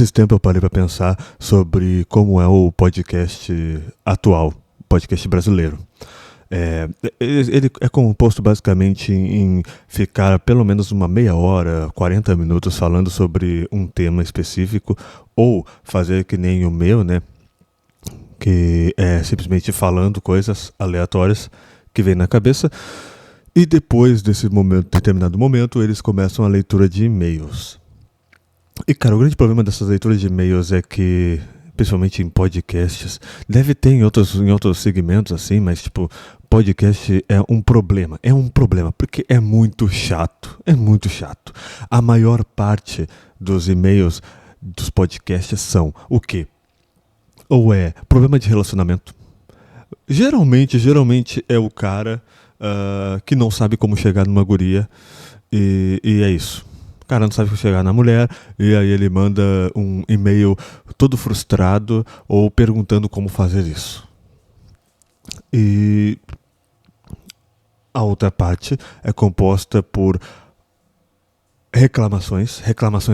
Esses tempos eu parei para pensar sobre como é o podcast atual, podcast brasileiro. Ele é composto basicamente em ficar pelo menos uma meia hora, 40 minutos falando sobre um tema específico, ou fazer que nem o meu, né? Que é simplesmente falando coisas aleatórias que vem na cabeça. E depois desse determinado momento, eles começam a leitura de e-mails. E, cara, o grande problema dessas leituras de e-mails é que, principalmente em podcasts, deve ter em outros segmentos assim, mas, tipo, podcast é um problema, porque é muito chato. A maior parte dos e-mails dos podcasts são o quê? Ou é problema de relacionamento. Geralmente é o cara que não sabe como chegar numa guria e é isso. O cara não sabe como chegar na mulher e aí ele manda um e-mail todo frustrado ou perguntando como fazer isso. E a outra parte é composta por reclamações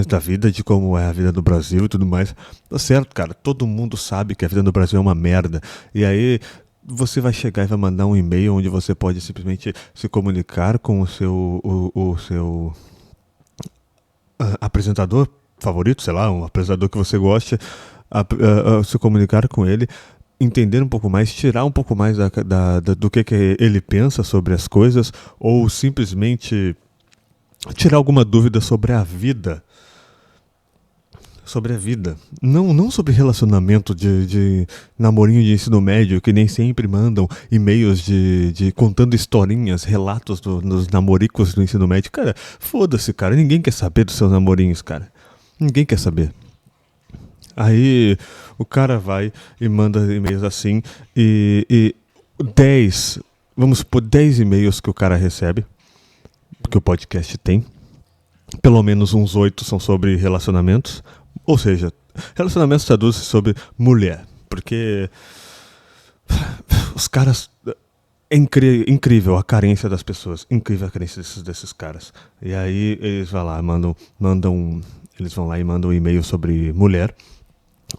da vida, de como é a vida no Brasil e tudo mais. Tá certo, cara, todo mundo sabe que a vida no Brasil é uma merda. E aí você vai chegar e vai mandar um e-mail onde você pode simplesmente se comunicar com o seu apresentador favorito, sei lá, um apresentador que você goste, se comunicar com ele, entender um pouco mais, tirar um pouco mais do que ele pensa sobre as coisas, ou simplesmente tirar alguma dúvida sobre a vida. Não sobre relacionamento de namorinho de ensino médio, que nem sempre mandam e-mails de contando historinhas, relatos dos namoricos do ensino médio. Cara, foda-se, cara. Ninguém quer saber dos seus namorinhos, cara. Ninguém quer saber. Aí o cara vai e manda e-mails assim e 10, vamos supor 10 e-mails que o cara recebe, que o podcast tem. Pelo menos uns 8 são sobre relacionamentos. Ou seja, relacionamentos traduz sobre mulher. Porque os caras... É incrível a carência das pessoas. Incrível a carência desses caras. E aí eles vão lá, eles vão lá e mandam um e-mail sobre mulher.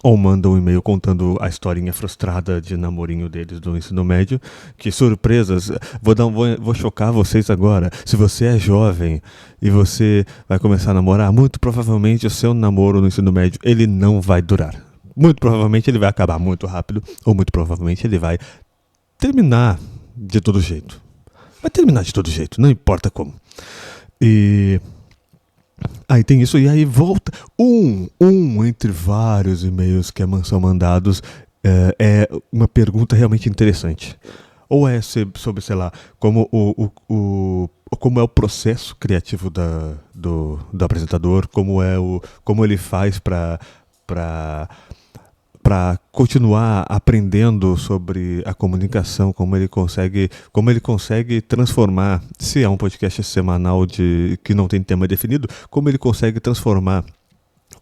Ou mandam um e-mail contando a historinha frustrada de namorinho deles do ensino médio. Que surpresas, vou chocar vocês agora. Se você é jovem e você vai começar a namorar, muito provavelmente o seu namoro no ensino médio, ele não vai durar. Muito provavelmente ele vai acabar muito rápido, ou muito provavelmente ele vai terminar de todo jeito. Vai terminar de todo jeito, não importa como. E... aí tem isso, e aí volta entre vários e-mails que são mandados, é uma pergunta realmente interessante. Ou é sobre, sei lá, como é o processo criativo do apresentador, como ele faz para continuar aprendendo sobre a comunicação, como ele consegue transformar, se é um podcast semanal que não tem tema definido, como ele consegue transformar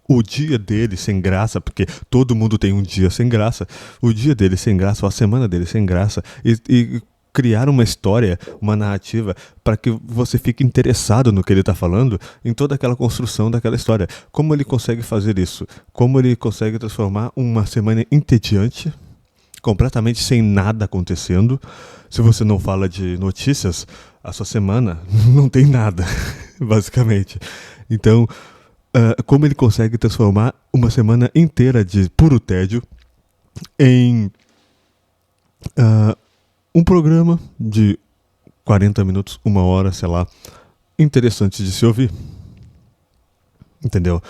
o dia dele sem graça, porque todo mundo tem um dia sem graça, o dia dele sem graça, ou a semana dele sem graça, e criar uma história, uma narrativa, para que você fique interessado no que ele está falando, em toda aquela construção daquela história. Como ele consegue fazer isso? Como ele consegue transformar uma semana entediante, completamente sem nada acontecendo? Se você não fala de notícias, a sua semana não tem nada, basicamente. Então, como ele consegue transformar uma semana inteira de puro tédio em... um programa de 40 minutos, 1 hora, sei lá, interessante de se ouvir. Entendeu?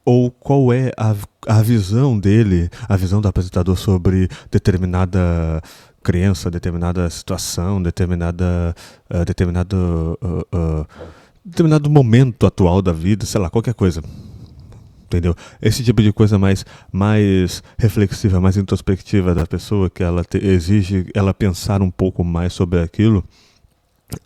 Ou qual é a visão dele, a visão do apresentador sobre determinada crença, determinada situação, determinado momento atual da vida, sei lá, qualquer coisa. Entendeu? Esse tipo de coisa mais reflexiva, mais introspectiva da pessoa, que ela exige ela pensar um pouco mais sobre aquilo,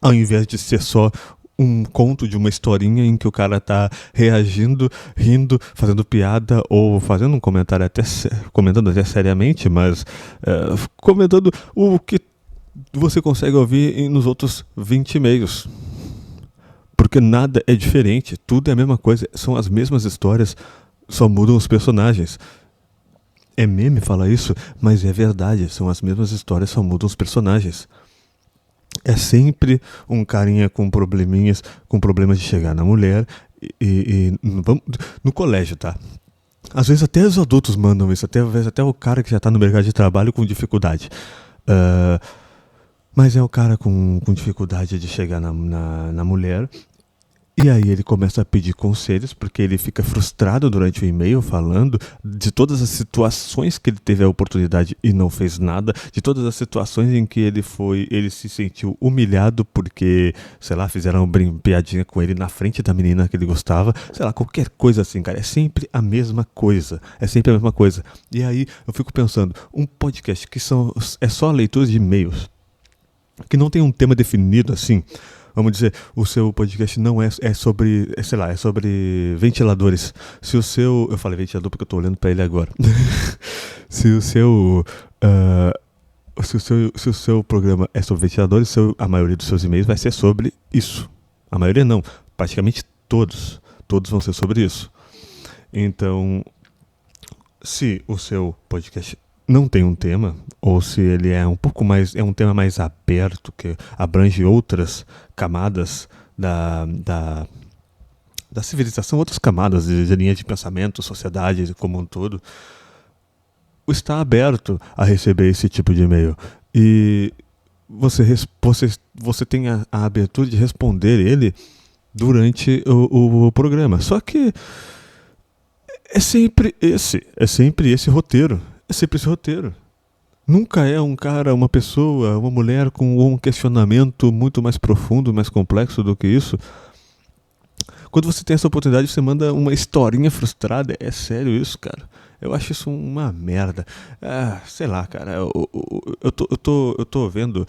ao invés de ser só um conto de uma historinha em que o cara tá reagindo, rindo, fazendo piada ou fazendo um comentário comentando até seriamente, mas comentando o que você consegue ouvir nos outros 20 e-mails. Porque nada é diferente, tudo é a mesma coisa, são as mesmas histórias Só mudam os personagens. É meme falar isso, mas é verdade. São as mesmas histórias, só mudam os personagens. É sempre um carinha com probleminhas, com problemas de chegar na mulher. No colégio, tá? Às vezes até os adultos mandam isso, às vezes até o cara que já tá no mercado de trabalho com dificuldade. Ah, mas é o cara com dificuldade de chegar na mulher. E aí ele começa a pedir conselhos, porque ele fica frustrado durante o e-mail, falando de todas as situações que ele teve a oportunidade e não fez nada, de todas as situações em que ele se sentiu humilhado porque, sei lá, fizeram uma piadinha com ele na frente da menina que ele gostava, sei lá, qualquer coisa assim, cara, é sempre a mesma coisa, E aí eu fico pensando, um podcast que é só leitura de e-mails, que não tem um tema definido assim. Vamos dizer, o seu podcast não é sobre, sei lá, é sobre ventiladores. Se o seu... Eu falei ventilador porque eu tô olhando pra ele agora. Se o seu... se o seu programa é sobre ventiladores, a maioria dos seus e-mails vai ser sobre isso. A maioria não, praticamente todos. Todos vão ser sobre isso. Então, se o seu podcast não tem um tema, ou se ele é um pouco mais, é um tema mais aberto, que abrange outras camadas da civilização, outras camadas de linha de pensamento, sociedade como um todo, está aberto a receber esse tipo de e-mail. E você tem a abertura de responder ele durante o programa. Só que é sempre esse roteiro. É sempre esse roteiro. Nunca é um cara, uma pessoa, uma mulher com um questionamento muito mais profundo, mais complexo do que isso. Quando você tem essa oportunidade, você manda uma historinha frustrada. É sério isso, cara? Eu acho isso uma merda. Sei lá, cara. Eu tô vendo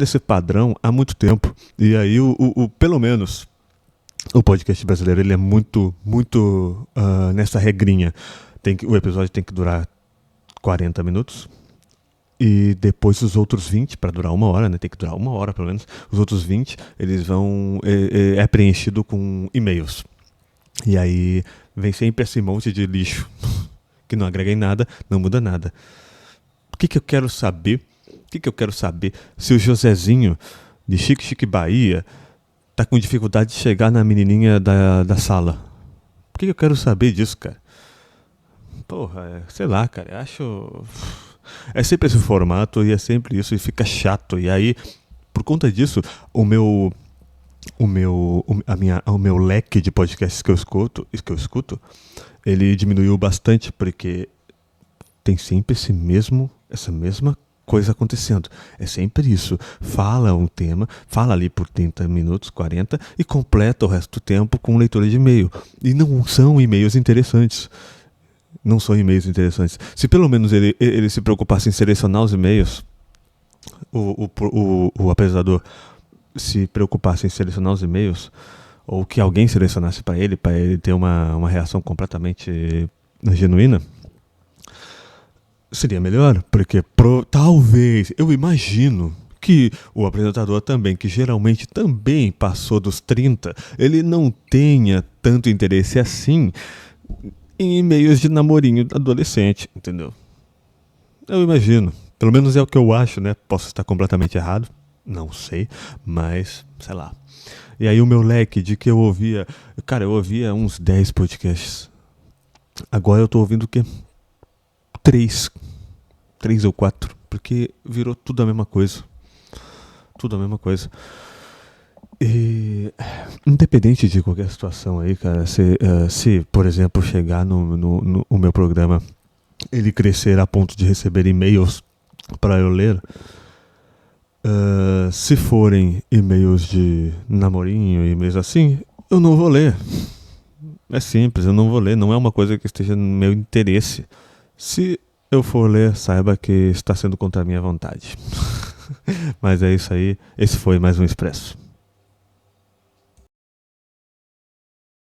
esse padrão há muito tempo. E aí, pelo menos, o podcast brasileiro, ele é muito nessa regrinha. O episódio tem que durar 40 minutos. E depois os outros 20, para durar 1 hora, né? Tem que durar 1 hora pelo menos. Os outros 20, eles vão... É preenchido com e-mails. E aí vem sempre esse monte de lixo que não agrega em nada, não muda nada. O que eu quero saber? Se o Josézinho de Chique Chique Bahia tá com dificuldade de chegar na menininha da sala? Por que eu quero saber disso, cara? Porra, sei lá, cara, eu acho... É sempre esse formato e é sempre isso, e fica chato. E aí, por conta disso, o meu leque de podcasts que eu escuto, ele diminuiu bastante, porque tem sempre essa mesma coisa acontecendo. É sempre isso. Fala um tema, fala ali por 30 minutos, 40, e completa o resto do tempo com leitura de e-mail. E não são e-mails interessantes. Não são e-mails interessantes. Se pelo menos ele se preocupasse em selecionar os e-mails, o apresentador se preocupasse em selecionar os e-mails, ou que alguém selecionasse para ele ter uma reação completamente genuína, seria melhor, porque talvez, eu imagino que o apresentador também, que geralmente também passou dos 30, ele não tenha tanto interesse assim em e-mails de namorinho adolescente, entendeu? Eu imagino. Pelo menos é o que eu acho, né? Posso estar completamente errado, não sei, mas, sei lá. E aí o meu leque de que eu ouvia... Cara, eu ouvia uns 10 podcasts. Agora eu tô ouvindo o quê? 3 ou 4, porque virou tudo a mesma coisa. Tudo a mesma coisa. E, independente de qualquer situação aí, cara, se por exemplo, chegar no meu programa, ele crescer a ponto de receber e-mails para eu ler, se forem e-mails de namorinho, e-mails assim, eu não vou ler. É simples, eu não vou ler, não é uma coisa que esteja no meu interesse. Se eu for ler, saiba que está sendo contra a minha vontade. Mas é isso aí, esse foi mais um Expresso.